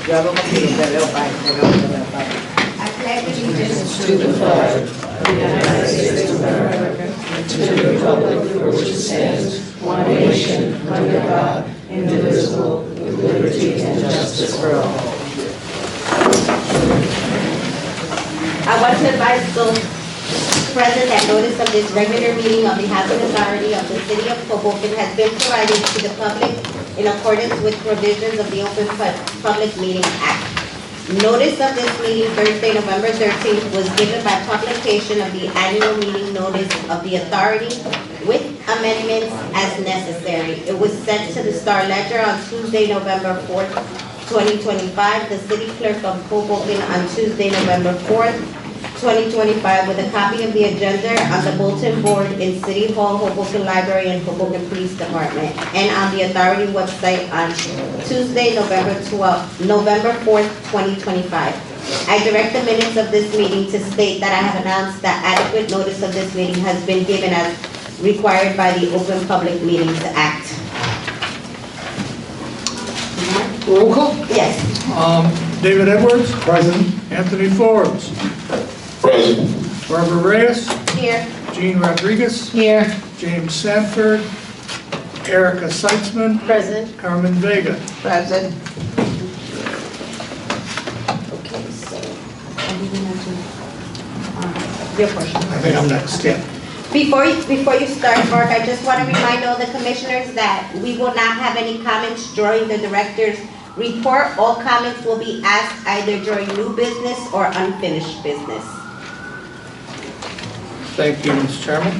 Yo hago contigo, te veo, pai, te veo, pai. I pledge allegiance to the flag of the United States of America and to the republic for which it stands, one nation, under God, indivisible, with liberty and justice for all. I want to advise those present that notice of this regular meeting of the Housing Authority of the City of Hoboken has been provided to the public in accordance with provisions of the Open Public Meeting Act. Notice of this meeting Thursday, November 13th was given by publication of the annual meeting notice of the authority with amendments as necessary. It was sent to the Star Ledger on Tuesday, November 4th, 2025, the City Clerk of Hoboken on Tuesday, November 4th, 2025, with a copy of the agenda on the bulletin board in City Hall, Hoboken Library, and Hoboken Police Department, and on the authority website on Tuesday, November 4th, 2025. I direct the minutes of this meeting to state that I have announced that adequate notice of this meeting has been given as required by the Open Public Meetings Act. Roll call. Yes. David Edwards. Present. Anthony Forbes. Present. Barbara Reyes. Here. Jean Rodriguez. Here. James Sanford. Erica Seitzman. Present. Carmen Vega. Present. Okay, so, your portion. I think I'm next, yeah. Before you start, Mark, I just want to remind all the commissioners that we will not have any comments during the director's report. All comments will be asked either during new business or unfinished business. Thank you, Mr. Chairman.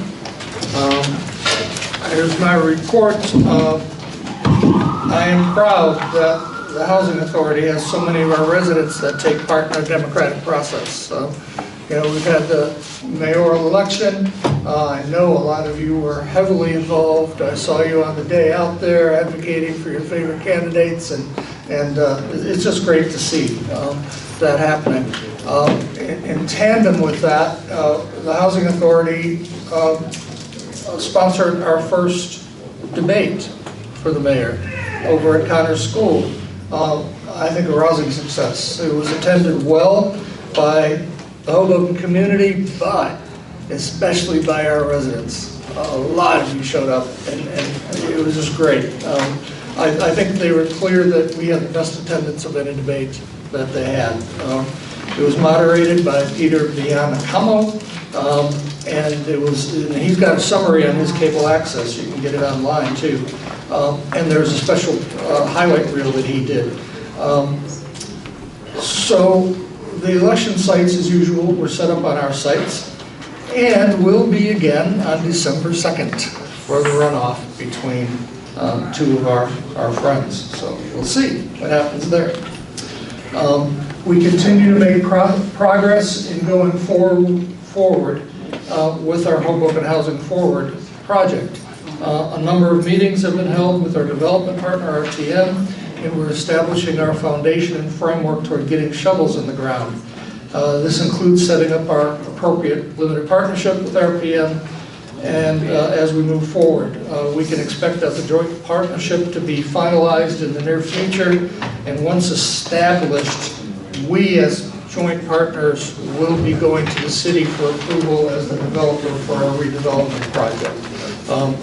Here's my report. I am proud that the Housing Authority has so many of our residents that take part in our democratic process. We've had the mayoral election. I know a lot of you were heavily involved. I saw you on the day out there advocating for your favorite candidates, and it's just great to see that happening. In tandem with that, the Housing Authority sponsored our first debate for the mayor over at Connors School. I think a rousing success. It was attended well by the Hoboken community, but especially by our residents. A lot of you showed up, and it was just great. I think they were clear that we had the best attendance of any debate that they had. It was moderated by Peter Bianacamo, and he's got a summary on his cable access. You can get it online too. And there's a special highlight reel that he did. So the election sites, as usual, were set up on our sites, and will be again on December 2nd for the runoff between two of our friends. So we'll see what happens there. We continue to make progress in going forward with our Hoboken Housing Forward project. A number of meetings have been held with our development partner, RTM, and we're establishing our foundation and framework toward getting shovels in the ground. This includes setting up our appropriate limited partnership with RPM, and as we move forward, we can expect that the joint partnership to be finalized in the near future, and once established, we as joint partners will be going to the city for approval as the developer for our redevelopment project.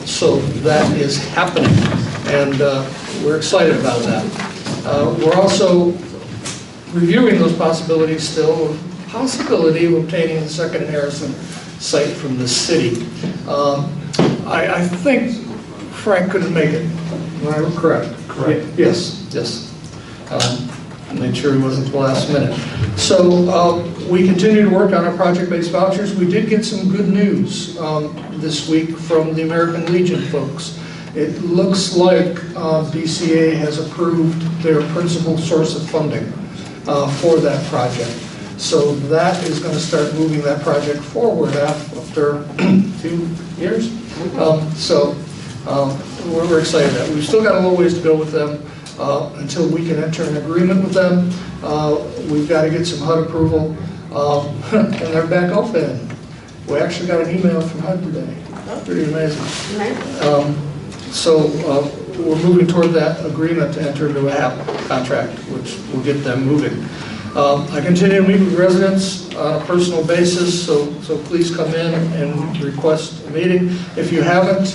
So that is happening, and we're excited about that. We're also reviewing those possibilities still, possibility of obtaining the second Harrison site from the city. I think Frank couldn't make it. Am I correct? Correct. Yes. Made sure he wasn't the last minute. So we continue to work on our project-based vouchers. We did get some good news this week from the American Legion folks. It looks like BCA has approved their principal source of funding for that project. So that is going to start moving that project forward after 2 years. We're excited about it. We've still got a little ways to go with them until we can enter an agreement with them. We've got to get some HUD approval, and they're back open. We actually got an email from HUD today. Pretty amazing. we're moving toward that agreement to enter into a HAP contract, which will get them moving. I continue to meet with residents on a personal basis, so please come in and request a meeting. If you haven't,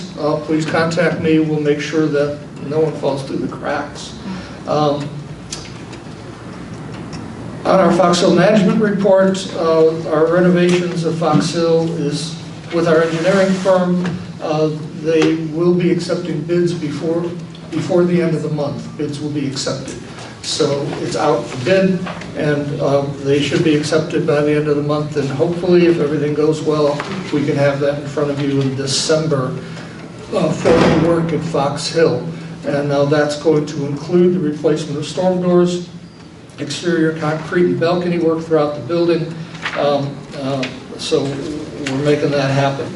please contact me. We'll make sure that no one falls through the cracks. On our Fox Hill Management Report, our renovations of Fox Hill is with our engineering firm. They will be accepting bids before the end of the month. Bids will be accepted. So it's out for bid, and they should be accepted by the end of the month. And hopefully, if everything goes well, we can have that in front of you in December for the work at Fox Hill. And now that's going to include the replacement of storm doors, exterior concrete and balcony work throughout the building. So we're making that happen.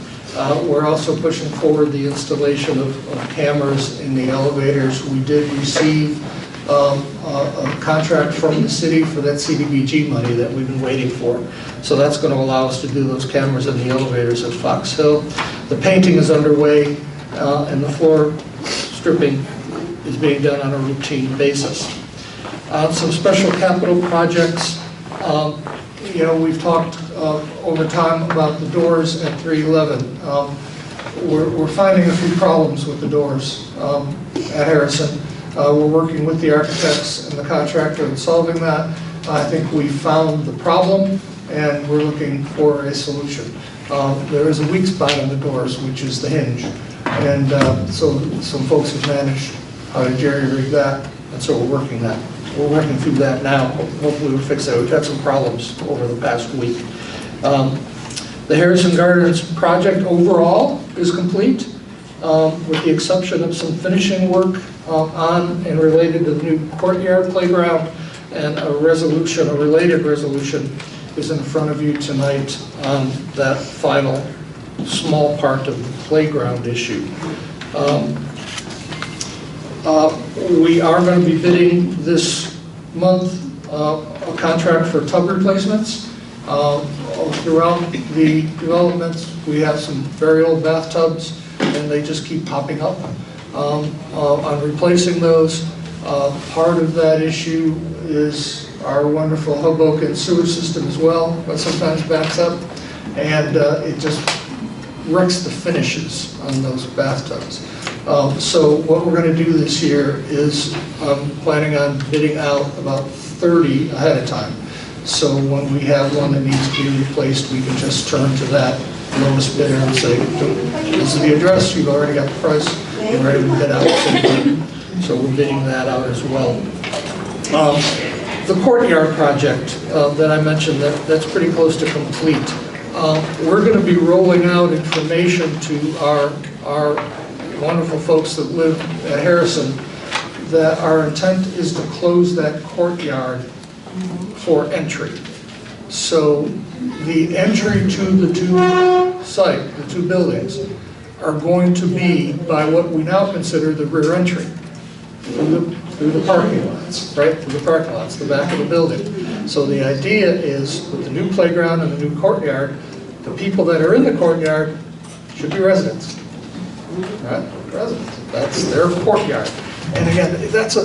We're also pushing forward the installation of cameras in the elevators. We did receive a contract from the city for that CDBG money that we've been waiting for. So that's going to allow us to do those cameras in the elevators at Fox Hill. The painting is underway, and the floor stripping is being done on a routine basis. Some special capital projects. We've talked over time about the doors at 311. We're finding a few problems with the doors at Harrison. We're working with the architects and the contractor in solving that. I think we found the problem, and we're looking for a solution. There is a weak spot in the doors, which is the hinge. And so some folks have managed how to jerry-rig that, and so we're working through that now. Hopefully we'll fix that. We've had some problems over the past week. The Harrison Gardens project overall is complete, with the exception of some finishing work on and related to the new courtyard playground, and a related resolution is in front of you tonight on that final small part of the playground issue. We are going to be bidding this month a contract for tub replacements. Throughout the developments, we have some very old bathtubs, and they just keep popping up. On replacing those, part of that issue is our wonderful Hoboken sewer system as well, but sometimes backs up, and it just wrecks the finishes on those bathtubs. So what we're going to do this year is planning on bidding out about 30 ahead of time. So when we have one that needs to be replaced, we can just turn to that lowest bidder and say, this is the address, you've already got the price, you're ready to bid out. So we're bidding that out as well. The courtyard project that I mentioned, that's pretty close to complete. We're going to be rolling out information to our wonderful folks that live at Harrison that our intent is to close that courtyard for entry. So the entry to the two buildings are going to be by what we now consider the rear entry, through the parking lots, right? Through the parking lots, the back of the building. So the idea is with the new playground and the new courtyard, the people that are in the courtyard should be residents. Right? Residents. That's their courtyard. And again, that's a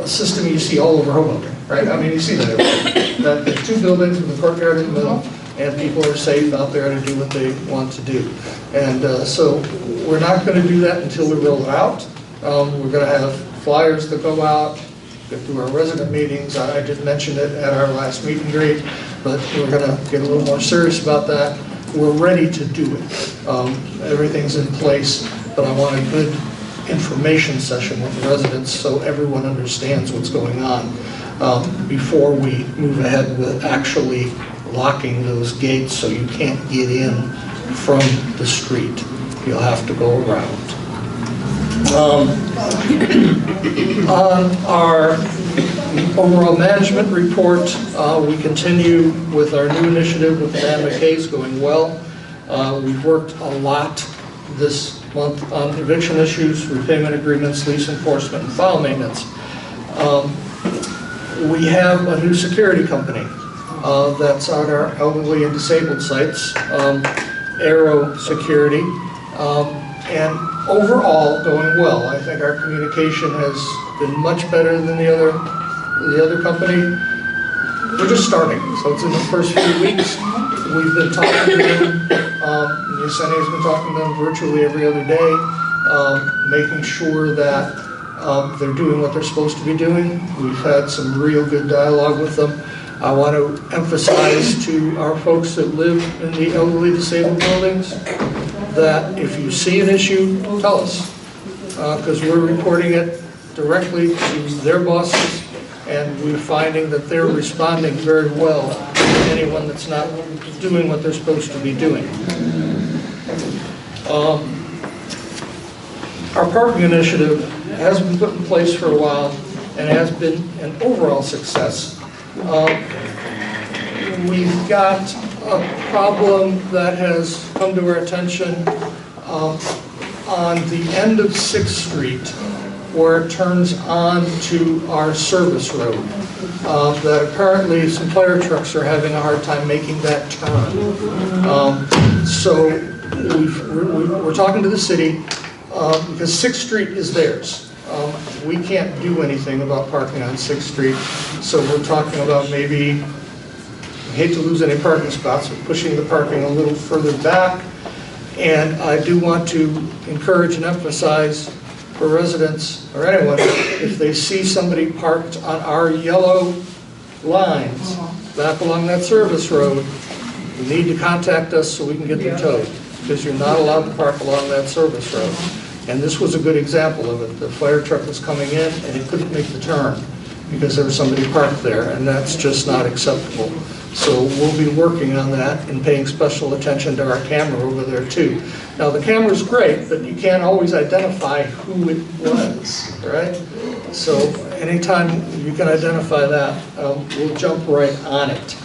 system you see all over Hoboken, right? I mean, you see that everywhere. The two buildings with the courtyard in the middle, and people are safe out there to do what they want to do. And so we're not going to do that until we roll it out. We're going to have flyers that go out, get through our resident meetings. I did mention it at our last meet and greet, but we're going to get a little more serious about that. We're ready to do it. Everything's in place, but I want a good information session with the residents so everyone understands what's going on before we move ahead with actually locking those gates so you can't get in from the street. You'll have to go around. On our overall management report, we continue with our new initiative with Dan McKay's going well. We've worked a lot this month on eviction issues, repayment agreements, lease enforcement, and file maintenance. We have a new security company that's on our elderly and disabled sites, Aero Security, and overall going well. I think our communication has been much better than the other company. We're just starting, so it's in the first few weeks. We've been talking to them, Yesenia's been talking to them virtually every other day, making sure that they're doing what they're supposed to be doing. We've had some real good dialogue with them. I want to emphasize to our folks that live in the elderly disabled buildings that if you see an issue, tell us, because we're reporting it directly to their bosses, and we're finding that they're responding very well to anyone that's not doing what they're supposed to be doing. Our parking initiative has been put in place for a while and has been an overall success. We've got a problem that has come to our attention on the end of 6th Street, where it turns on to our service road. That apparently some fire trucks are having a hard time making that turn. So we're talking to the city because 6th Street is theirs. We can't do anything about parking on 6th Street, so we're talking about maybe, I hate to lose any parking spots, but pushing the parking a little further back. And I do want to encourage and emphasize for residents or anyone, if they see somebody parked on our yellow lines back along that service road, you need to contact us so we can get them towed, because you're not allowed to park along that service road. And this was a good example of it. The fire truck was coming in and it couldn't make the turn because there was somebody parked there, and that's just not acceptable. So we'll be working on that and paying special attention to our camera over there too. Now the camera's great, but you can't always identify who it was, right? So anytime you can identify that, we'll jump right on it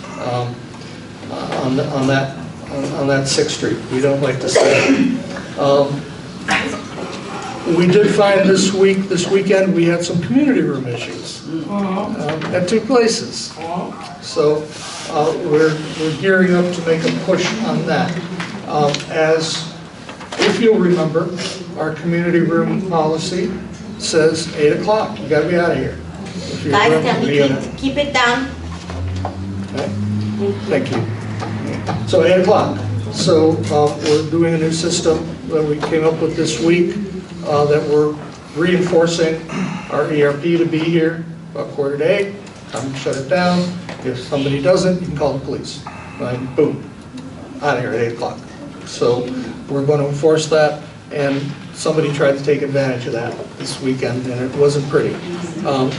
on that 6th Street. We don't like to say that. We did find this weekend, we had some community room issues at 2 places. So we're gearing up to make a push on that. As if you'll remember, our community room policy says 8 o'clock. You got to be out of here. Guys, can we keep it down? Okay. Thank you. So 8 o'clock. So we're doing a new system that we came up with this week that we're reinforcing our ERP to be here about 7:45. Time to shut it down. If somebody doesn't, you can call the police. Right? Boom. Out of here at 8 o'clock. So we're going to enforce that, and somebody tried to take advantage of that this weekend, and it wasn't pretty.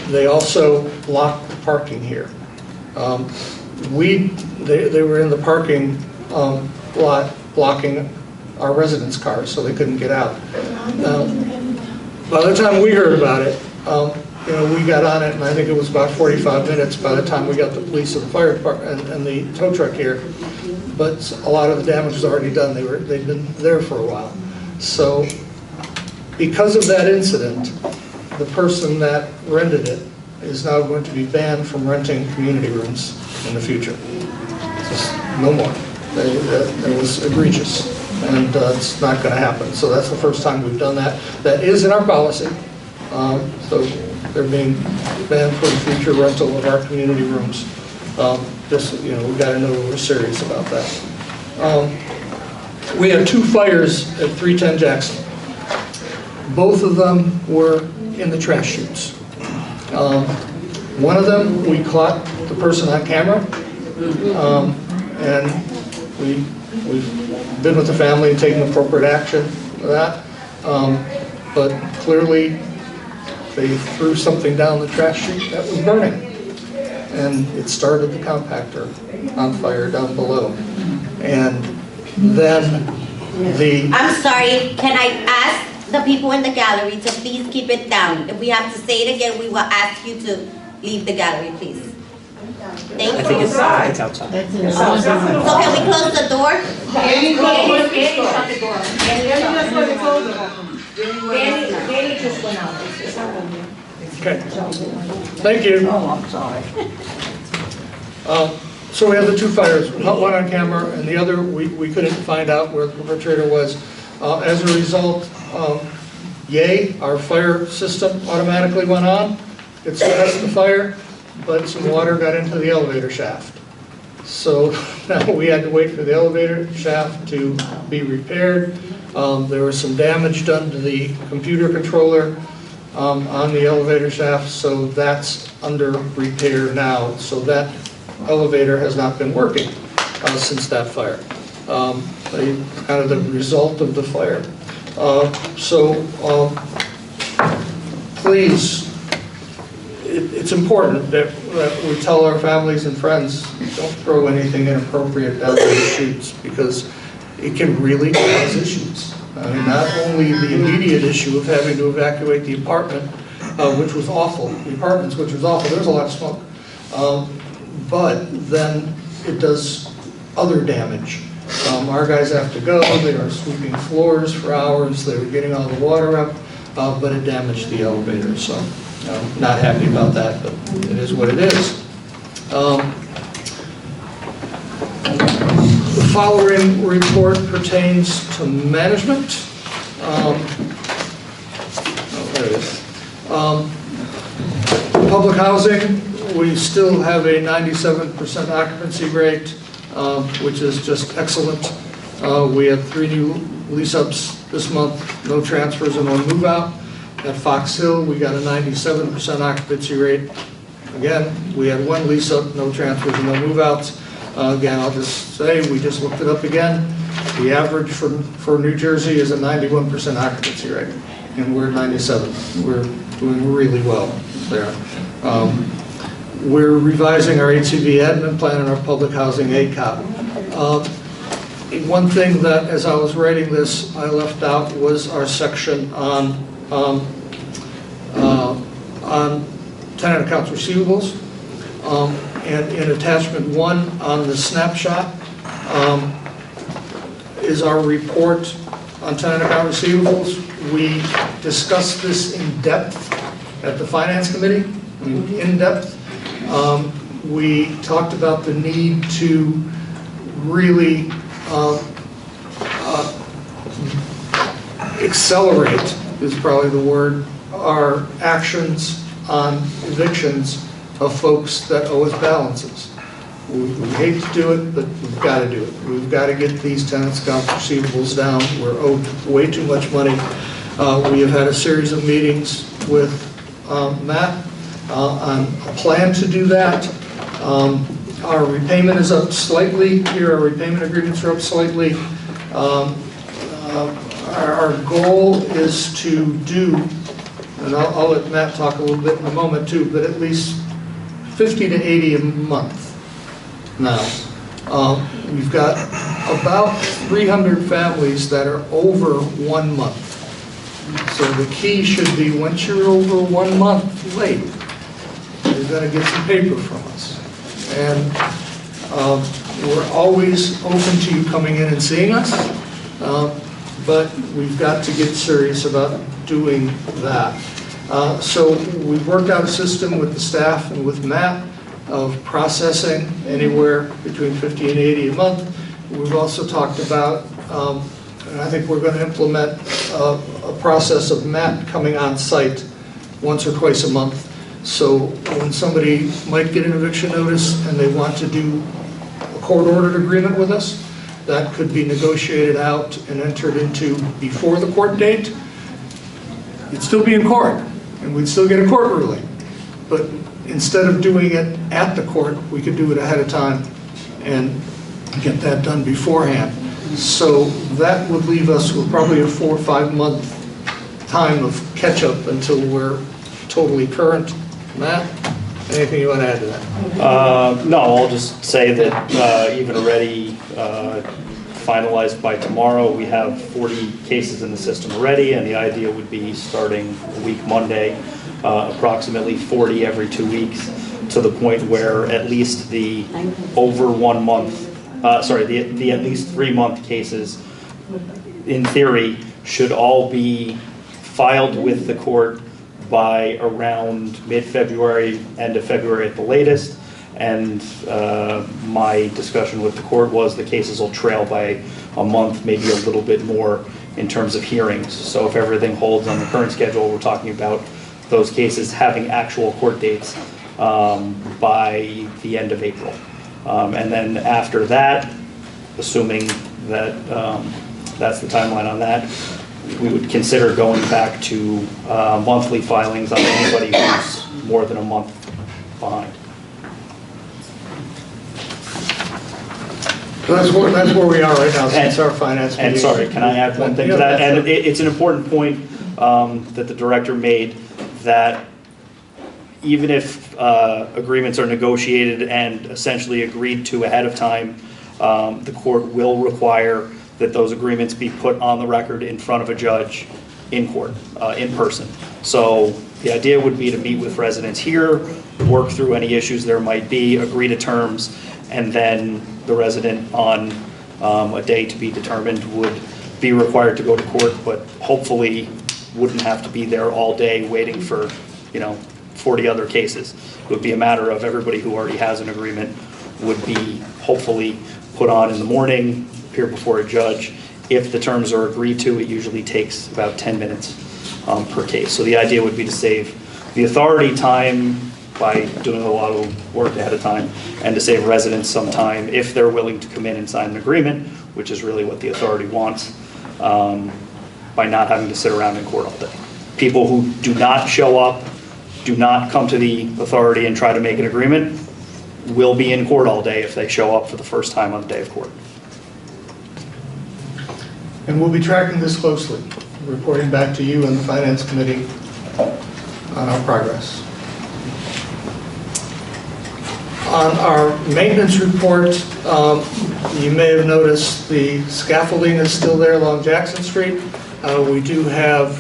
They also blocked the parking here. They were in the parking lot blocking our residents' cars, so they couldn't get out. By the time we heard about it, we got on it, and I think it was about 45 minutes by the time we got the police and the fire department and the tow truck here. But a lot of the damage was already done. They'd been there for a while. So because of that incident, the person that rented it is now going to be banned from renting community rooms in the future. Just no more. It was egregious, and it's not going to happen. So that's the first time we've done that. That is in our policy. So they're being banned from future rental of our community rooms. We've got to know we're serious about that. We had 2 fires at 310 Jackson. Both of them were in the trash chutes. One of them, we caught the person on camera, and we've been with the family and taken appropriate action for that. But clearly, they threw something down the trash chute that was burning, and it started the compactor on fire down below. And then I'm sorry, can I ask the people in the gallery to please keep it down? If we have to say it again, we will ask you to leave the gallery, please. Thank you. I think it's outside. So can we close the door? Danny shut the door. Danny just went out. okay. Thank you. Oh, I'm sorry. So we have the 2 fires, one on camera, and the other we couldn't find out where the perpetrator was. As a result, Yay, our fire system automatically went on. It suppressed the fire, but some water got into the elevator shaft. So now we had to wait for the elevator shaft to be repaired. There was some damage done to the computer controller on the elevator shaft, so that's under repair now. So that elevator has not been working since that fire. Kind of the result of the fire. Please, it's important that we tell our families and friends, don't throw anything inappropriate down the chutes, because it can really cause issues. I mean, not only the immediate issue of having to evacuate the apartment, which was awful, the apartments, which was awful, there was a lot of smoke, but then it does other damage. Our guys have to go, they are sweeping floors for hours, they were getting all the water up, but it damaged the elevator, so not happy about that, but it is what it is. The following report pertains to management. There it is. Public housing, we still have a 97% occupancy rate, which is just excellent. We had 3 new lease-ups this month, no transfers and 1 move-out. At Fox Hill, we got a 97% occupancy rate. Again, we had 1 lease-up, no transfers and no move-outs. Again, I'll just say, we just looked it up again. The average for New Jersey is a 91% occupancy rate, and we're 97. We're doing really well there. We're revising our HCV admin plan and our public housing ACOP. One thing that, as I was writing this, I left out was our section on tenant accounts receivables. And in attachment 1 on the snapshot is our report on tenant account receivables. We discussed this in depth at the Finance Committee, in depth. We talked about the need to really accelerate, is probably the word, our actions on evictions of folks that owe us balances. We hate to do it, but we've got to do it. We've got to get these tenants' account receivables down. We're owed way too much money. We have had a series of meetings with Matt on a plan to do that. Our repayment is up slightly. Here, our repayment agreements are up slightly. Our goal is to do, and I'll let Matt talk a little bit in a moment too, but at least 50 to 80 a month now. We've got about 300 families that are over 1 month. So the key should be, once you're over 1 month late, you're going to get some paper from us. And we're always open to you coming in and seeing us, but we've got to get serious about doing that. So we've worked out a system with the staff and with Matt of processing anywhere between 50 and 80 a month. We've also talked about, and I think we're going to implement a process of Matt coming on site once or twice a month. So when somebody might get an eviction notice and they want to do a court-ordered agreement with us, that could be negotiated out and entered into before the court date. It'd still be in court, and we'd still get a court ruling. But instead of doing it at the court, we could do it ahead of time and get that done beforehand. So that would leave us with probably a 4 or 5 month time of catch-up until we're totally current. Matt, anything you want to add to that? No, I'll just say that even already finalized by tomorrow, we have 40 cases in the system already, and the idea would be starting a week Monday, approximately 40 every 2 weeks, to the point where at least the over 1 month, the at least 3 month cases, in theory, should all be filed with the court by around mid-February, end of February at the latest. And my discussion with the court was the cases will trail by a month, maybe a little bit more, in terms of hearings. So if everything holds on the current schedule, we're talking about those cases having actual court dates by the end of April. And then after that, assuming that that's the timeline on that, we would consider going back to monthly filings on anybody who's more than a month behind. So that's where we are right now, since our finance meeting. And sorry, can I add one thing to that? And it's an important point that the director made, that even if agreements are negotiated and essentially agreed to ahead of time, the court will require that those agreements be put on the record in front of a judge in court, in person. So the idea would be to meet with residents here, work through any issues there might be, agree to terms, and then the resident on a day to be determined would be required to go to court, but hopefully wouldn't have to be there all day waiting for, 40 other cases. It would be a matter of everybody who already has an agreement would be hopefully put on in the morning, appear before a judge. If the terms are agreed to, it usually takes about 10 minutes per case. So the idea would be to save the authority time by doing a lot of work ahead of time, and to save residents some time if they're willing to come in and sign an agreement, which is really what the authority wants, by not having to sit around in court all day. People who do not show up, do not come to the authority and try to make an agreement, will be in court all day if they show up for the first time on the day of court. And we'll be tracking this closely, reporting back to you and the Finance Committee on our progress. On our maintenance report, you may have noticed the scaffolding is still there along Jackson Street. We do have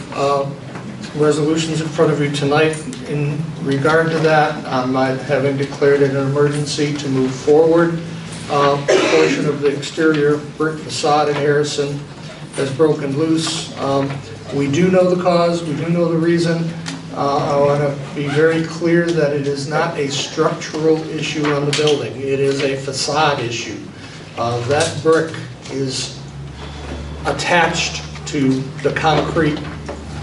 resolutions in front of you tonight in regard to that. Having declared it an emergency to move forward. A portion of the exterior brick facade in Harrison has broken loose. We do know the cause, we do know the reason. I want to be very clear that it is not a structural issue on the building. It is a facade issue. That brick is attached to the concrete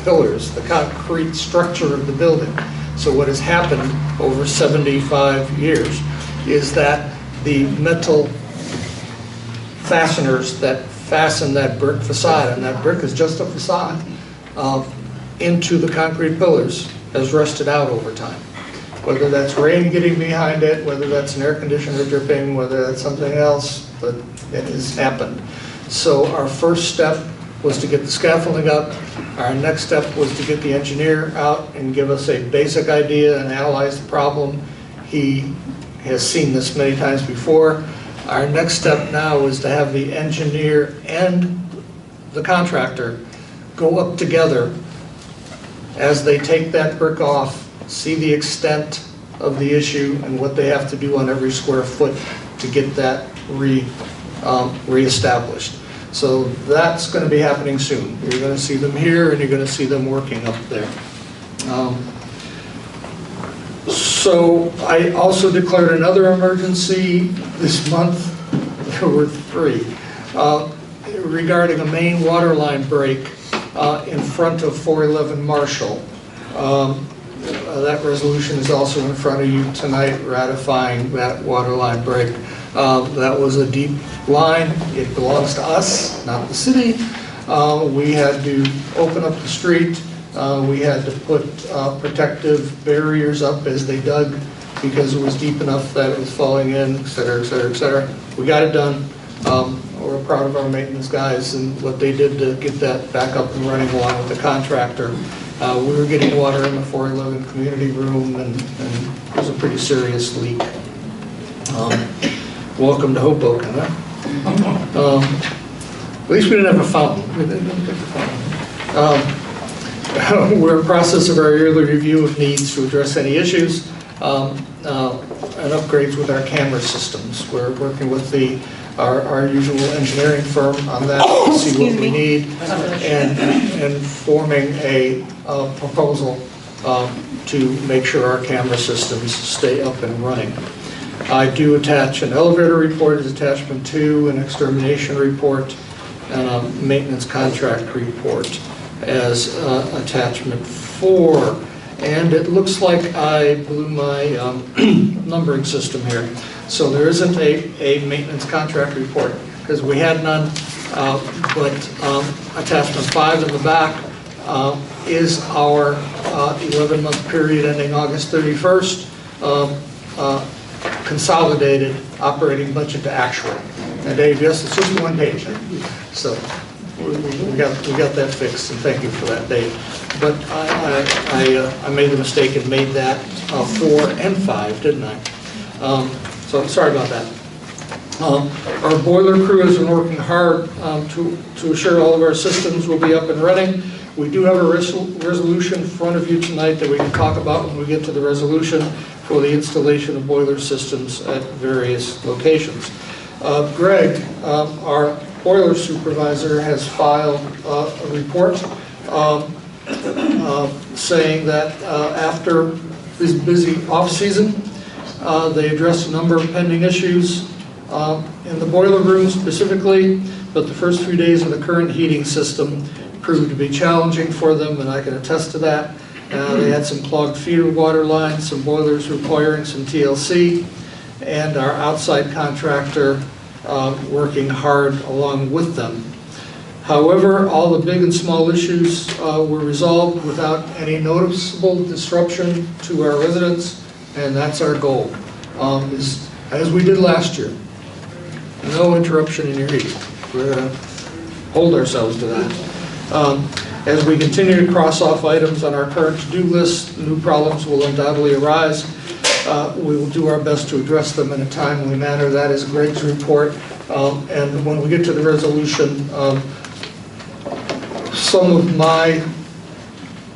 pillars, the concrete structure of the building. So what has happened over 75 years is that the metal fasteners that fasten that brick facade, and that brick is just a facade, into the concrete pillars has rusted out over time. Whether that's rain getting behind it, whether that's an air conditioner dripping, whether that's something else, but it has happened. So our first step was to get the scaffolding up. Our next step was to get the engineer out and give us a basic idea and analyze the problem. He has seen this many times before. Our next step now is to have the engineer and the contractor go up together as they take that brick off, see the extent of the issue and what they have to do on every square foot to get that reestablished. So that's going to be happening soon. You're going to see them here and you're going to see them working up there. So I also declared another emergency this month. There were 3 regarding a main water line break in front of 411 Marshall. That resolution is also in front of you tonight, ratifying that water line break. That was a deep line. It belongs to us, not the city. We had to open up the street. We had to put protective barriers up as they dug because it was deep enough that it was falling in, et cetera, et cetera, et cetera. We got it done. We're proud of our maintenance guys and what they did to get that back up and running along with the contractor. We were getting water in the 411 community room and it was a pretty serious leak. Welcome to Hoboken, huh? At least we didn't have a fountain. We're in the process of our yearly review of needs to address any issues and upgrades with our camera systems. We're working with our usual engineering firm on that to see what we need and forming a proposal to make sure our camera systems stay up and running. I do attach an elevator report as attachment 2, an extermination report, and a maintenance contract report as attachment 4. And it looks like I blew my numbering system here. So there isn't a maintenance contract report because we had none, but attachment 5 in the back is our 11-month period ending August 31st, consolidated operating budget to actual. And Dave, yes, it's just one page. So we got that fixed, and thank you for that, Dave. But I made the mistake and made that 4 and 5, didn't I? So sorry about that. Our boiler crew has been working hard to assure all of our systems will be up and running. We do have a resolution in front of you tonight that we can talk about when we get to the resolution for the installation of boiler systems at various locations. Greg, our boiler supervisor, has filed a report saying that after this busy off-season, they addressed a number of pending issues in the boiler room specifically, but the first few days of the current heating system proved to be challenging for them, and I can attest to that. They had some clogged feeder water lines, some boilers requiring some TLC, and our outside contractor working hard along with them. However, all the big and small issues were resolved without any noticeable disruption to our residents, and that's our goal, as we did last year. No interruption in your heat. We're going to hold ourselves to that. As we continue to cross off items on our current to-do list, new problems will undoubtedly arise. We will do our best to address them in a timely manner. That is Greg's report. And when we get to the resolution, some of my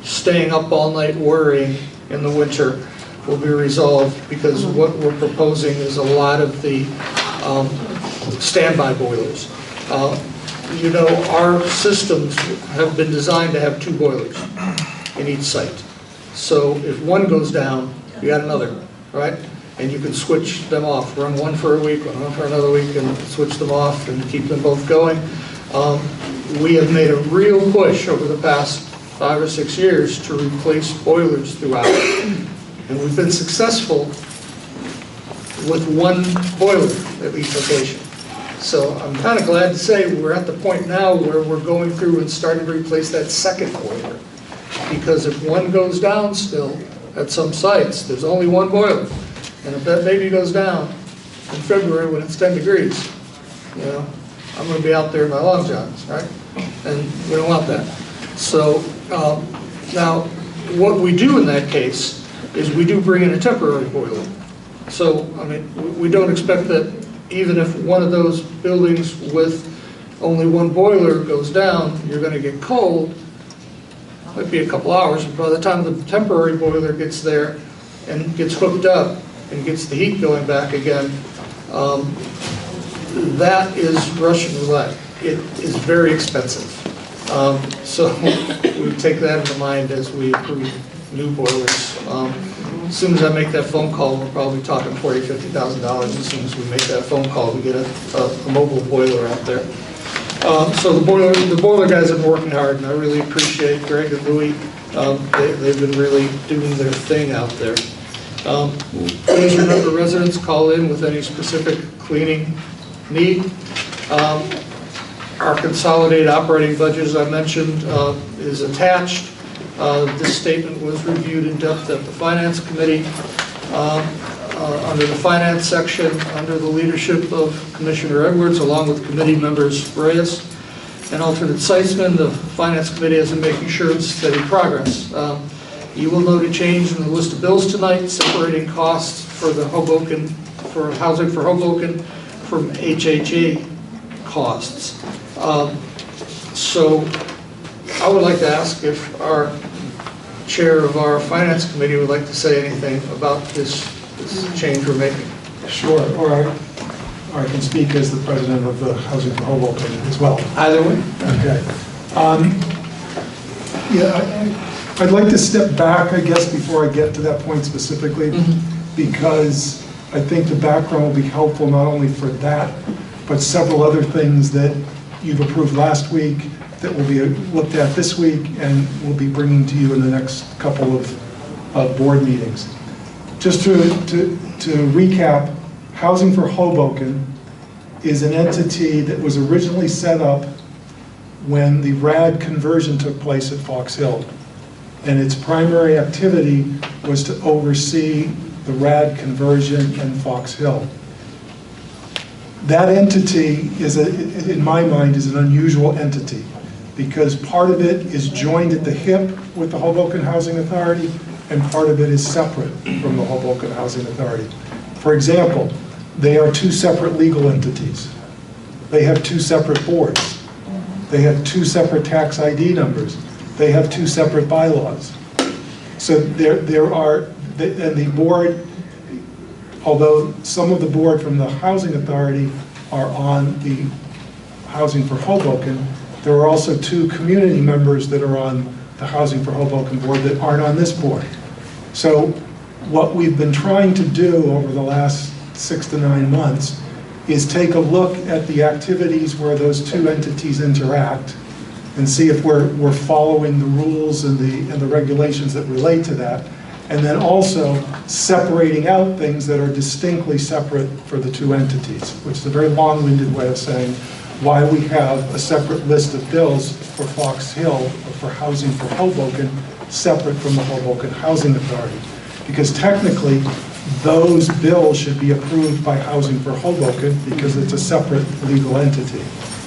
staying up all night worrying in the winter will be resolved, because what we're proposing is a lot of the standby boilers. You know, our systems have been designed to have 2 boilers in each site. So if one goes down, you got another, right? And you can switch them off, run one for a week, run one for another week, and switch them off and keep them both going. We have made a real push over the past 5 or 6 years to replace boilers throughout. And we've been successful with 1 boiler at each location. So I'm kind of glad to say we're at the point now where we're going through and starting to replace that 2nd boiler. Because if one goes down still at some sites, there's only 1 boiler. And if that baby goes down in February when it's 10 degrees, you know, I'm going to be out there in my long johns, right? And we don't want that. So now what we do in that case is we do bring in a temporary boiler. So, I mean, we don't expect that even if one of those buildings with only 1 boiler goes down, you're going to get cold. Might be a couple hours, but by the time the temporary boiler gets there and gets hooked up and gets the heat going back again, that is Russian roulette. It is very expensive. So we take that into mind as we approve new boilers. As soon as I make that phone call, we're probably talking $40,000 to $50,000. As soon as we make that phone call, we get a mobile boiler out there. So the boiler guys have been working hard, and I really appreciate Greg and Louie. They've been really doing their thing out there. Please remember, residents call in with any specific cleaning need. Our consolidated operating budget, as I mentioned, is attached. This statement was reviewed in depth at the Finance Committee. Under the Finance section, under the leadership of Commissioner Edwards, along with committee members Reyes and alternate Seitzman, the Finance Committee has been making sure it's steady progress. You will note a change in the list of bills tonight, separating costs for the Hoboken, for housing for Hoboken, from HHA costs. So I would like to ask if our chair of our Finance Committee would like to say anything about this change we're making. Sure, or I can speak as the president of the Housing for Hoboken as well. Either way. Okay. I'd like to step back, I guess, before I get to that point specifically, because I think the background will be helpful not only for that, but several other things that you've approved last week, that will be looked at this week, and we'll be bringing to you in the next couple of board meetings. Just to recap, Housing for Hoboken is an entity that was originally set up when the RAD conversion took place at Fox Hill. And its primary activity was to oversee the RAD conversion in Fox Hill. That entity is, in my mind, is an unusual entity because part of it is joined at the hip with the Hoboken Housing Authority and part of it is separate from the Hoboken Housing Authority. For example, they are two separate legal entities. They have two separate boards. They have two separate tax ID numbers. They have two separate bylaws. So there are, and the board, although some of the board from the Housing Authority are on the Housing for Hoboken, there are also two community members that are on the Housing for Hoboken board that aren't on this board. So what we've been trying to do over the last 6 to 9 months is take a look at the activities where those two entities interact and see if we're following the rules and the regulations that relate to that, and then also separating out things that are distinctly separate for the two entities, which is a very long-winded way of saying why we have a separate list of bills for Fox Hill or for Housing for Hoboken separate from the Hoboken Housing Authority. Because technically, those bills should be approved by Housing for Hoboken because it's a separate legal entity.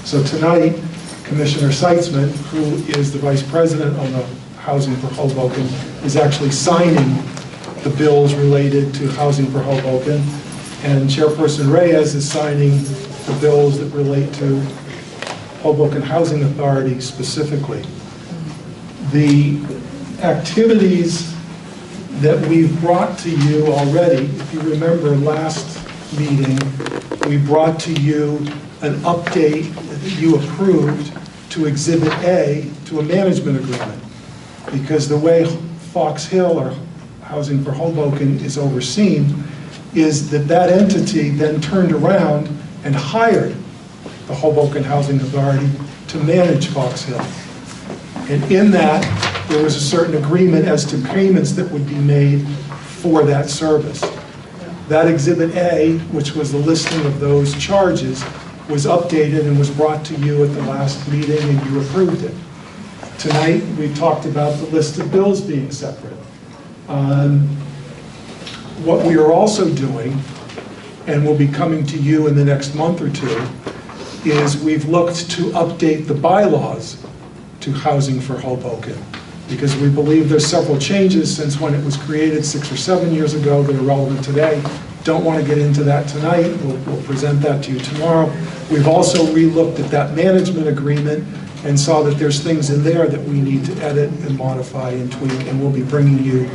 So tonight, Commissioner Seitzman, who is the Vice President on the Housing for Hoboken, is actually signing the bills related to Housing for Hoboken, and Chairperson Reyes is signing the bills that relate to Hoboken Housing Authority specifically. The activities that we've brought to you already, if you remember last meeting, we brought to you an update that you approved to Exhibit A to a management agreement. Because the way Fox Hill or Housing for Hoboken is overseen is that that entity then turned around and hired the Hoboken Housing Authority to manage Fox Hill. And in that, there was a certain agreement as to payments that would be made for that service. That Exhibit A, which was the listing of those charges, was updated and was brought to you at the last meeting and you approved it. Tonight, we talked about the list of bills being separate. What we are also doing, and will be coming to you in the next month or two, is we've looked to update the bylaws to Housing for Hoboken, because we believe there's several changes since when it was created 6 or 7 years ago that are relevant today. Don't want to get into that tonight. We'll present that to you tomorrow. We've also re-looked at that management agreement and saw that there's things in there that we need to edit and modify and tweak, and we'll be bringing you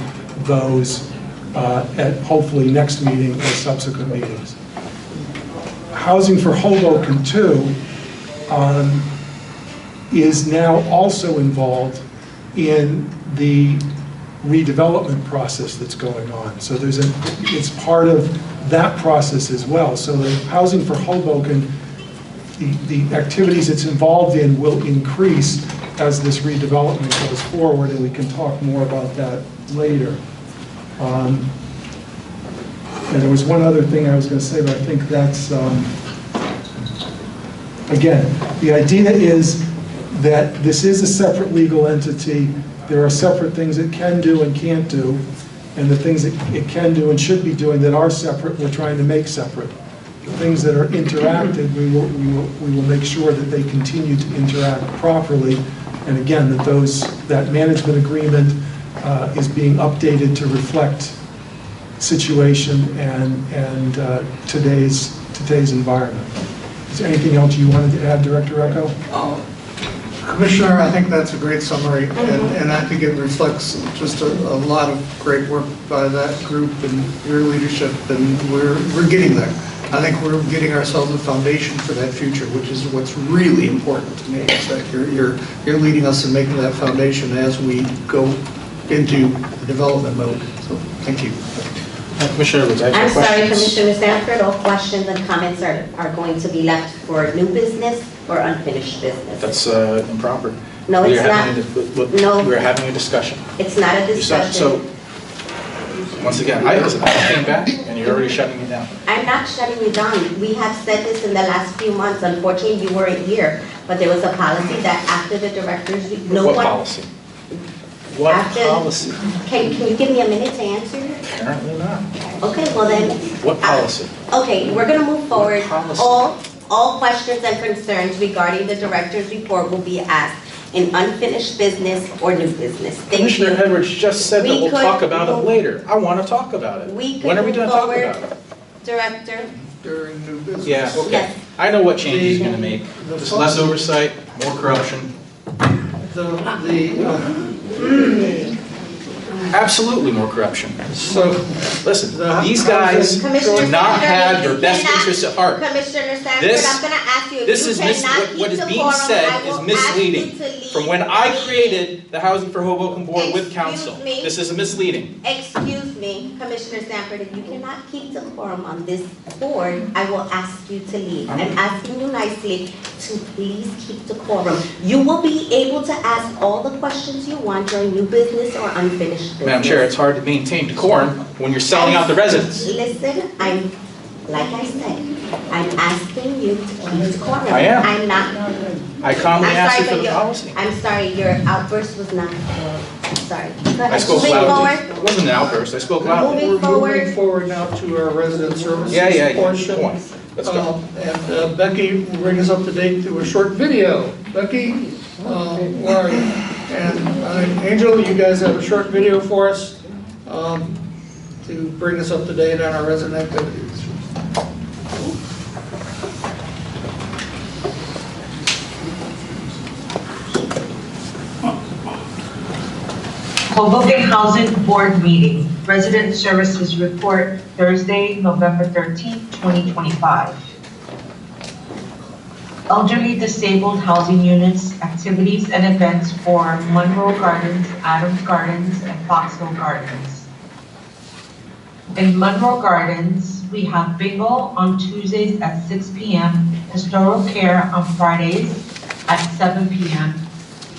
those at hopefully next meeting or subsequent meetings. Housing for Hoboken 2 is now also involved in the redevelopment process that's going on. So it's part of that process as well. So the Housing for Hoboken, the activities it's involved in will increase as this redevelopment goes forward, and we can talk more about that later. And there was one other thing I was going to say, but I think that's, again, the idea is that this is a separate legal entity. There are separate things it can do and can't do, and the things that it can do and should be doing that are separate, we're trying to make separate. The things that are interacted, we will make sure that they continue to interact properly, and again, that management agreement is being updated to reflect situation and today's environment. Is there anything else you wanted to add, Director Echo? Commissioner, I think that's a great summary, and I think it reflects just a lot of great work by that group and your leadership, and we're getting there. I think we're getting ourselves a foundation for that future, which is what's really important to me. Is that you're leading us in making that foundation as we go into the development mode. So thank you. Commissioner, would you like to I'm ask sorry, questions? Commissioner Sanford, all questions and comments are going to be left for new business or unfinished business. That's improper. No, We it's are not. having No. We're having a discussion. It's not a discussion. So, once again, I came back and you're already shutting me down. I'm not shutting you down. We have said this in the last few months. Unfortunately, you weren't here, but there was a policy that after the directors, What policy? What After- policy? Can you give me a minute to answer? Apparently not. Okay, well then. What policy? Okay, we're gonna move forward. Policy. All questions and concerns regarding the director's report will be asked in unfinished business or new business. Thank Commissioner you. Edwards just said that We we'll could talk about it move- later. I want to talk about it. We When could are we move going to talk forward, about it? Director. During new business. Yeah, okay. Yes. I know what change he's going to make. The- Just less oversight, more corruption. Absolutely more corruption. So, Listen, The- these guys Commissioner do not Sanford, have your you best cannot- interests at heart. Commissioner Sanford, This- I'm gonna ask you, if This you is cannot keep what is being decorum, said I is will ask misleading. you to leave From when I immediately. created the Housing for Hoboken Board with council, Excuse me? this is misleading. Excuse me, Commissioner Sanford, if you cannot keep decorum on this board, I will ask you to leave. I'm asking you nicely to please keep decorum. You will be able to ask all the questions you want during new business or unfinished business. Madam Chair, it's hard to maintain decorum when you're selling out the residents. Listen, like I said, I'm asking you to keep decorum. I am. I'm not. I calmly I'm asked sorry, you for but the policy. I'm sorry, your outburst was not, sorry. Go I ahead, spoke moving loudly. forward. It wasn't an outburst, I spoke loudly. Moving we're moving forward. forward now to our resident services Yeah, portion. Go on. Let's go. And Becky will bring us up to date through a short video. Becky, where are you? And Angel, you guys have a short video for us to bring us up to date on our resident activities. Hoboken Housing Board Meeting, Resident Services Report, Thursday, November 13, 2025. Elderly disabled housing units, activities and events for Monroe Gardens, Adams Gardens, and Foxhill Gardens. In Monroe Gardens, we have bingo on Tuesdays at 6 p.m., pastoral care on Fridays at 7 p.m.,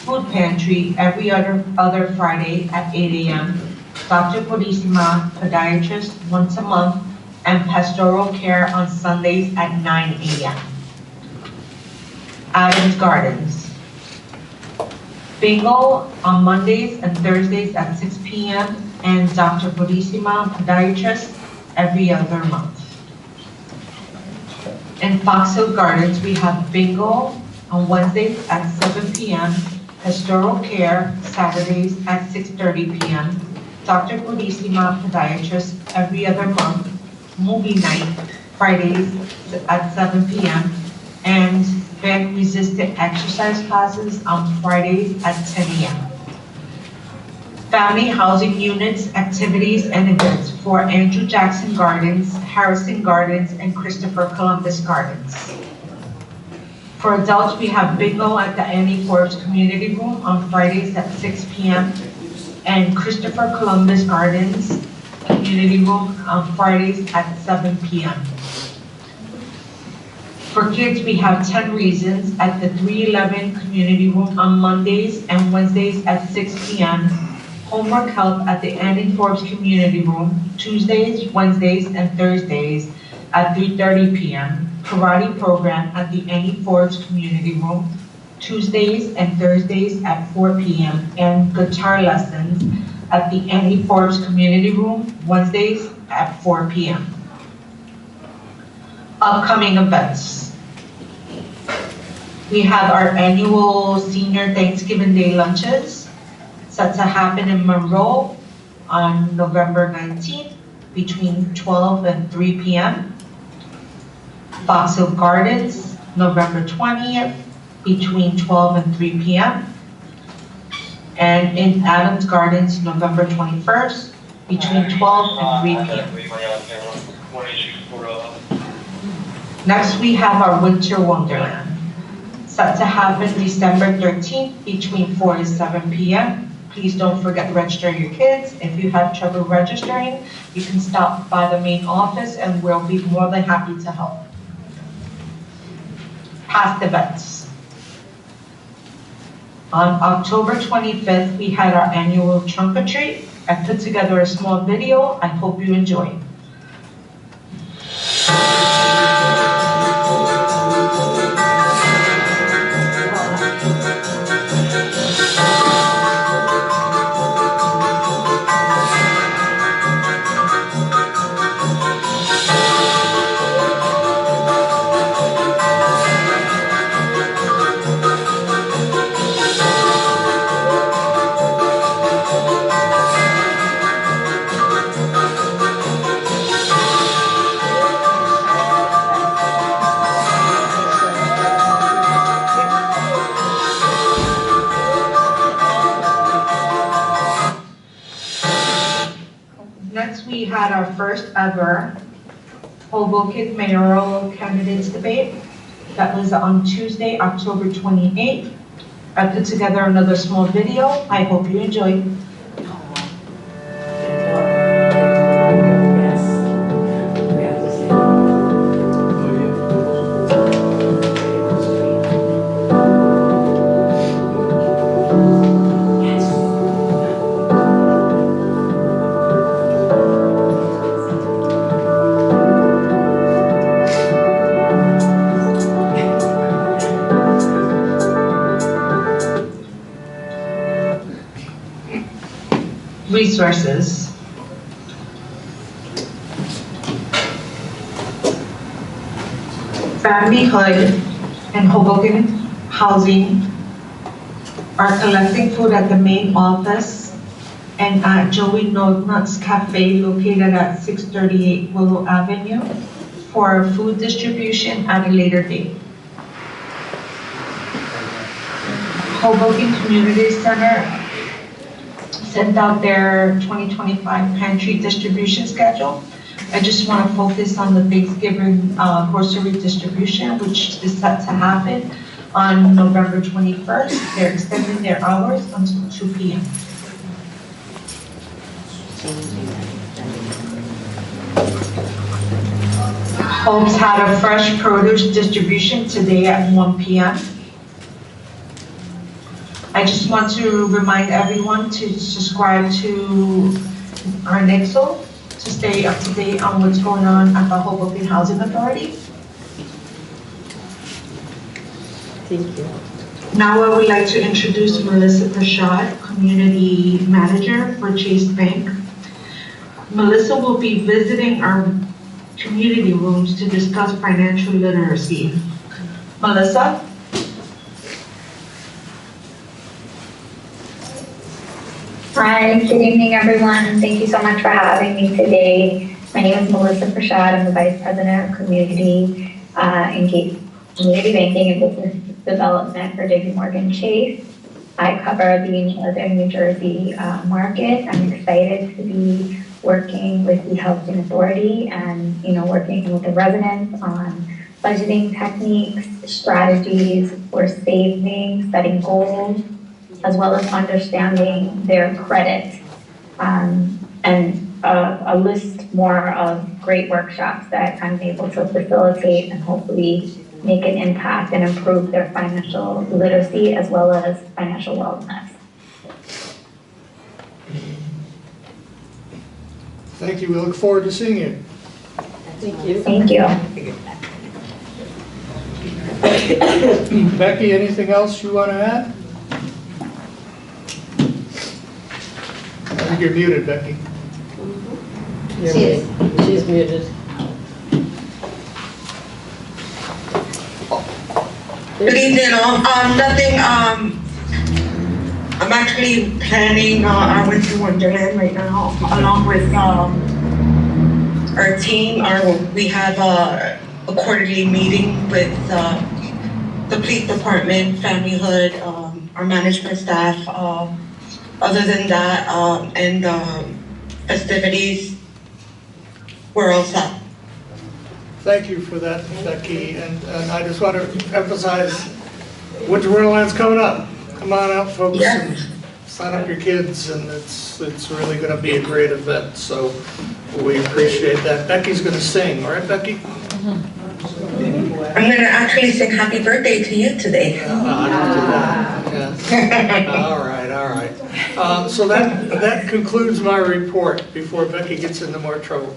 food pantry every other Friday at 8 a.m., Dr. Podisima, podiatrist once a month, and pastoral care on Sundays at 9 a.m. Adams Gardens. Bingo on Mondays and Thursdays at 6 p.m. and Dr. Podisima, podiatrist every other month. In Foxhill Gardens, we have bingo on Wednesdays at 7 p.m., pastoral care Saturdays at 6:30 p.m., Dr. Podisima, podiatrist every other month, movie night Fridays at 7 p.m., and bed-resistant exercise classes on Fridays at 10 a.m. Family housing units, activities, and events for Andrew Jackson Gardens, Harrison Gardens, and Christopher Columbus Gardens. For adults, we have bingo at the Annie Forbes Community Room on Fridays at 6 p.m. and Christopher Columbus Gardens Community Room on Fridays at 7 p.m. For kids, we have 10 Reasons at the 311 Community Room on Mondays and Wednesdays at 6 p.m. Homework help at the Annie Forbes Community Room Tuesdays, Wednesdays, and Thursdays at 3:30 p.m. Karate program at the Annie Forbes Community Room Tuesdays and Thursdays at 4 p.m. and guitar lessons at the Annie Forbes Community Room Wednesdays at 4 p.m. Upcoming events. We have our annual Senior Thanksgiving Day lunches set to happen in Monroe on November 19th between 12 and 3 p.m. Foxhill Gardens, November 20th between 12 and 3 p.m. And in Adams Gardens, November 21st between 12 and 3 p.m. Next, we have our Winter Wonderland, set to happen December 13th between 4 and 7 p.m. Please don't forget to register your kids. If you have trouble registering, you can stop by the main office and we'll be more than happy to help. Past events. On October 25th, we had our annual trunk or treat. I put together a small video. I hope you enjoy. Next, we had our first ever Hoboken mayoral candidates debate. That was on Tuesday, October 28th. I put together another small video. I hope you enjoy. Resources. Family Hood and Hoboken Housing are collecting food at the main office and at Joey Nuts Cafe located at 638 Willow Avenue for food distribution at a later date. Hoboken Community Center sent out their 2025 pantry distribution schedule. I just want to focus on the Thanksgiving grocery distribution, which is set to happen on November 21st. They're extending their hours until 2 p.m. Homes had a fresh produce distribution today at 1 p.m. I just want to remind everyone to subscribe to our Nixle to stay up to date on what's going on at the Hoboken Housing Authority. Thank you. Now I would like to introduce Melissa Prashad, Community Manager for Chase Bank. Melissa will be visiting our community rooms to discuss financial literacy. Melissa? Hi, good evening, everyone. Thank you so much for having me today. My name is Melissa Prashad. I'm the Vice President of Community Banking and Business Development for JP Morgan Chase. I cover the Northern New Jersey market. I'm excited to be working with the Housing Authority and working with the residents on budgeting techniques, strategies for saving, setting goals, as well as understanding their credit, and a list more of great workshops that I'm able to facilitate and hopefully make an impact and improve their financial literacy as well as financial wellness. Thank you. We look forward to seeing you. Thank you. Thank you. Becky, anything else you want to add? I think you're muted, Becky. She's muted. Good evening, all. Nothing, I'm actually planning our Winter Wonderland right now, along with our team. We have a quarterly meeting with the police department, Family Hood, our management staff. Other than that, and festivities, we're all set. Thank you for that, Becky. And I just want to emphasize, Winter Wonderland's coming up. Come on out, folks, and sign up your kids, and it's really going to be a great event. So we appreciate that. Becky's going to sing, all right, Becky? I'm gonna actually sing happy birthday to you today. All right. So that concludes my report before Becky gets into more trouble.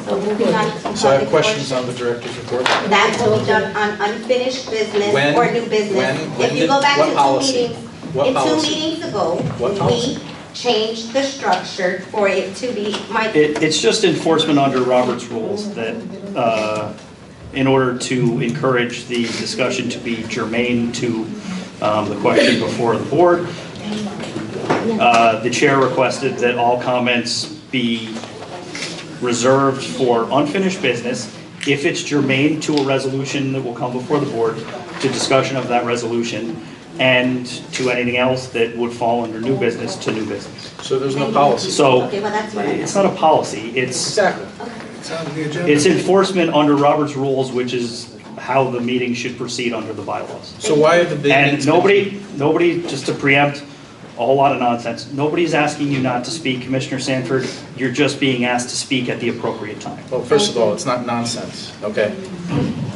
So moving on to So I have public questions portion. on the director's report. That will be done on unfinished business When- or new business. when If you did- go back what to two policy? meetings, What in two policy? meetings ago, What policy? we changed the structure for it to be, It's just enforcement under Robert's rules that, in order to encourage the discussion to be germane to the question before the board, the chair requested that all comments be reserved for unfinished business. If it's germane to a resolution that will come before the board, to discussion of that resolution, and to anything else that would fall under new business to new business. So there's no policy. So okay, well, that's what I it's not a policy, it's Exactly. It's on the agenda. It's enforcement under Robert's rules, which is how the meeting should proceed under the bylaws. So why have the big And meetings? nobody, just to preempt a whole lot of nonsense, nobody's asking you not to speak, Commissioner Sanford. You're just being asked to speak at the appropriate time. Well, first of all, it's not nonsense, okay?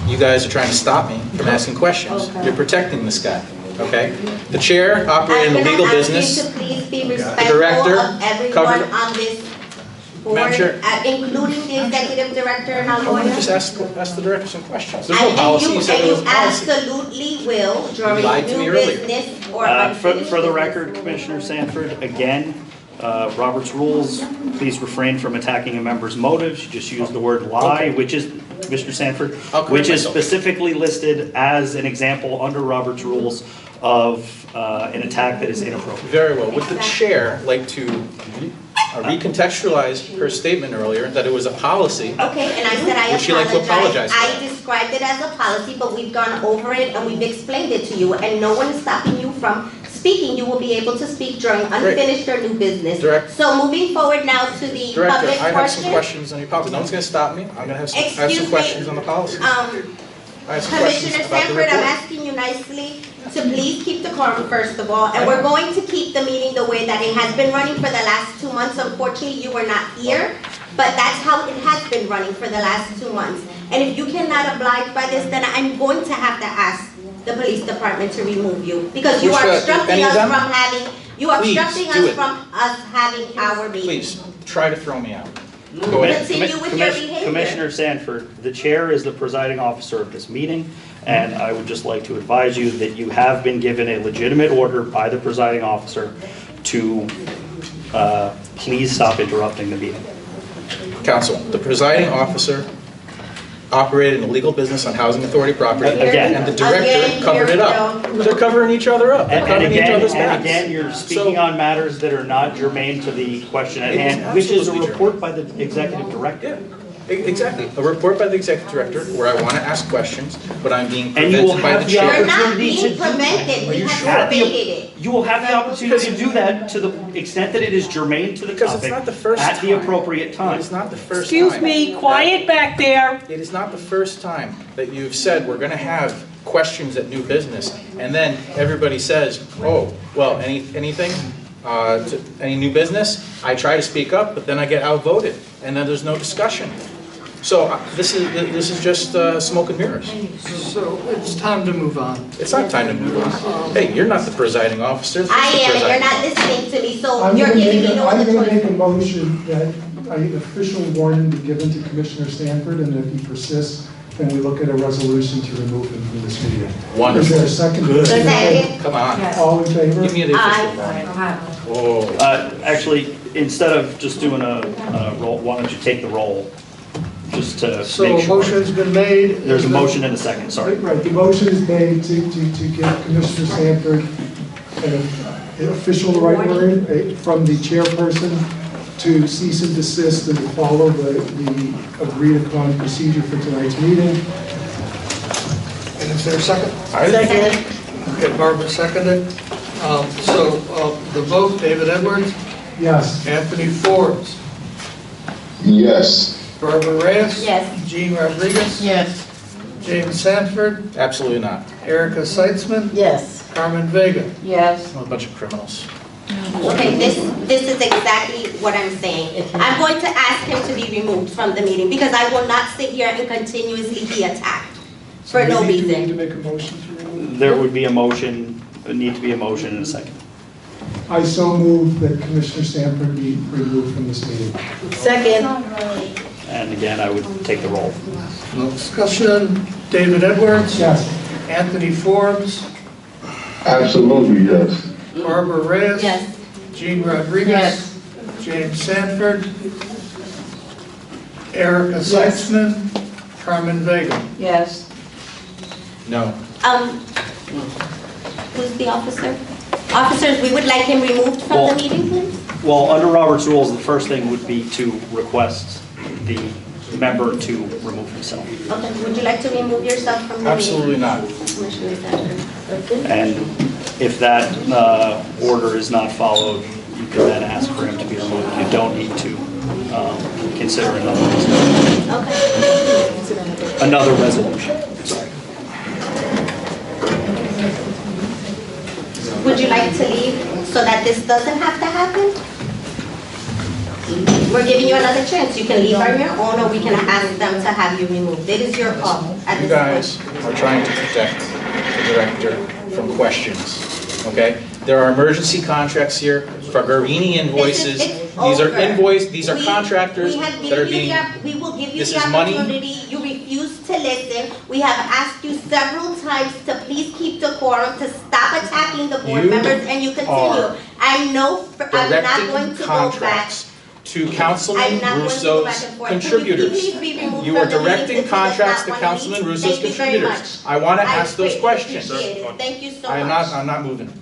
You guys are trying to stop me from asking questions. Okay. You're protecting this guy, okay? The chair operated in legal business. I'm gonna ask you to please be respectful director of everyone covered- on this board, Madam Chair. Including the executive director and our I want to lawyer. just ask the director some questions. There's no And policy, you you said there was a policy. absolutely will during lied to me new earlier. business or For unfinished the business. record, Commissioner Sanford, again, Robert's rules, please refrain from attacking a member's motives. You just used the word lie, which is, Commissioner Sanford, I'll correct which is myself. specifically listed as an example under Robert's rules of an attack that is inappropriate. Very well. Would the chair like to recontextualize her statement earlier that it was a policy? Okay, and I said I Would she like to apologize for I that? described it as a policy, but we've gone over it and we've explained it to you, and no one is stopping you from speaking. You will be able to speak during unfinished or new business. So moving forward now to the Director, public I have some portion. questions on your policy. No one's going to stop me. I'm going to have some, I have Excuse some me. questions on the policy. I have some questions Commissioner about the Sanford, I'm report. asking you nicely to please keep the quorum first of all, and we're going to keep the meeting the way that it has been running for the last 2 months. Unfortunately, you were not here, but that's how it has been running for the last 2 months. And if you cannot oblige by this, then I'm going to have to ask the police department to remove you, because you Which, are any obstructing of us them? from having, you are Please, obstructing do us it. from us having our meeting. Please, try to throw me out. Go ahead. Continue with your behavior. Commissioner Sanford, the chair is the presiding officer of this meeting, and I would just like to advise you that you have been given a legitimate order by the presiding officer to please stop interrupting the meeting. Counsel, the presiding officer operated in a legal business on housing authority property, Again. and the director covered it up. They're covering each other up. They're And covering each again, other's and backs. again, you're speaking on matters that are not germane to the question at It is hand, which is a absolutely report by the executive director. Yeah, exactly. A report by the executive director where I want to ask questions, but I'm being And you will prevented by have the the chair. We're not opportunity to being do prevented, we you have sure? debated it. You will have the opportunity to do that to the extent that it is germane to the Because it's topic not the first at the time. appropriate time. It is not the first time. Excuse me, quiet back there. It is not the first time that you've said we're going to have questions at new business, and then everybody says, oh, well, anything? Any new business? I try to speak up, but then I get outvoted, and then there's no discussion. So this is just smoke and mirrors. So it's time to move on. It's not time to move on. Hey, you're not the presiding officer. This is I the am, and presiding you're not officer. listening to me, so I'm you're gonna giving make me a- no I'm other going to choice. make a motion that an official warning be given to Commissioner Sanford, and if he persists, then we look at a resolution to remove him from this meeting. Wonderful. Is there a second? Second. Come on. All in favor? Give me the official Aye. one. Oh. Actually, instead of just doing a roll, why don't you take the roll, just to So make a sure. motion's been made. There's a motion and a second, sorry. Right, the motion is made to give Commissioner Sanford an official right word from the chairperson to cease and desist and follow the agreed upon procedure for tonight's meeting. And is there a second? Second. Okay, Barbara seconded. So the vote, David Edwards, Yes. Anthony Forbes, Yes. Barbara Reyes. Yes. Jean Rodriguez. Yes. James Sanford, Absolutely not. Erica Seitzman, Yes. Carmen Vega. Yes. I'm a bunch of criminals. Okay, this is exactly what I'm saying. I'm going to ask him to be removed from the meeting because I will not sit here and continuously be attacked for no Do we need to reason. make a motion to remove? There would be a motion, need to be a motion in a second. I so move that Commissioner Sanford be removed from this meeting. Second. And again, I would take the roll. No discussion. David Edwards? Yes. Anthony Forbes? Absolutely, yes. Barbara Reyes? Yes. Jean Rodriguez? Yes. James Sanford? Erica Seitzman? Carmen Vega? Yes. No. Who's the officer? Officers, we would like him removed from the Well- meeting, please. Well, under Robert's rules, the first thing would be to request the member to remove himself. Okay, would you like to remove yourself from the meeting? Absolutely not. Commissioner Sanford. And if that order is not followed, you can then ask for him to be removed. You don't need to consider Okay. another resolution. Sorry. Would you like to leave so that this doesn't have to happen? We're giving you another chance. You can leave on your own or we can ask them to have you removed. It is your call at You this guys point. are trying to protect the director from questions, okay? There are emergency contracts here, Fagarini invoices. It's These are over. these are contractors We have that are given you being, we will give you this the is money. opportunity. You refuse to listen. We have asked you several times to please keep decorum, to stop attacking the board You members, and you continue. are I'm not going directing to go back. contracts to Councilman I'm not going to go back Russo's and forth. Can you contributors. please be removed You from are the meeting directing since he does contracts not to want Councilman leave? Russo's Thank you very contributors. much. I want to ask those greatly questions. appreciate it. Thank you so I am much. I'm not moving.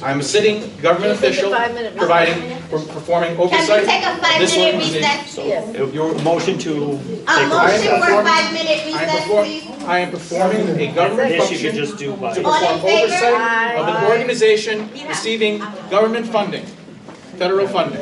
I'm a sitting government official performing oversight. Can we take a of this 5-minute organization. recess? So, your motion to A take motion for a performing- 5-minute recess, please. I am performing a government This you could function just do by. to All in perform favor? oversight of an organization receiving government funding, federal funding.